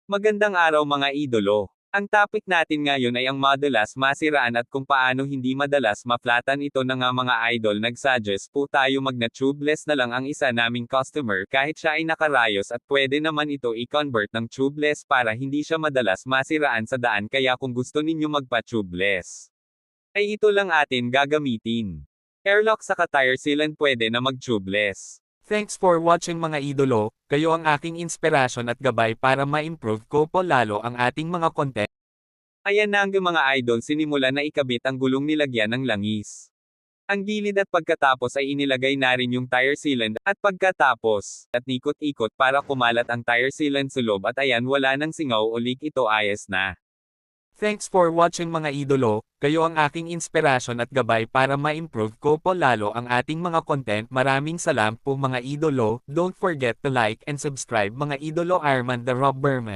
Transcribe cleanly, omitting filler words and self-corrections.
Magandang araw mga idolo. Ang topic natin ngayon ay ang madalas masiraan at kung paano hindi madalas maflatan ito na nga mga idol. Nagsuggest po tayo magna tubeless na lang ang isa naming customer kahit siya ay nakarayos at pwede naman ito i-convert ng tubeless para hindi siya madalas masiraan sa daan, kaya kung gusto ninyo magpa-tubeless ay ito lang atin gagamitin. Airlock saka tire sealant pwede na mag-tubeless. Thanks for watching mga idolo, kayo ang aking inspirasyon at gabay para ma-improve ko po lalo ang ating mga content. Ayan na ang mga idol, sinimula na ikabit ang gulong nilagyan ng langis. Ang gilid at pagkatapos ay inilagay na rin yung tire sealant at pagkatapos at nikot-ikot para kumalat ang tire sealant sa loob at ayan wala nang singaw o leak, ito ayos na. Thanks for watching mga idolo, kayo ang aking inspirasyon at gabay para ma-improve ko po lalo ang ating mga content. Maraming salamat po mga idolo, don't forget to like and subscribe mga idolo. Arman the Robberman.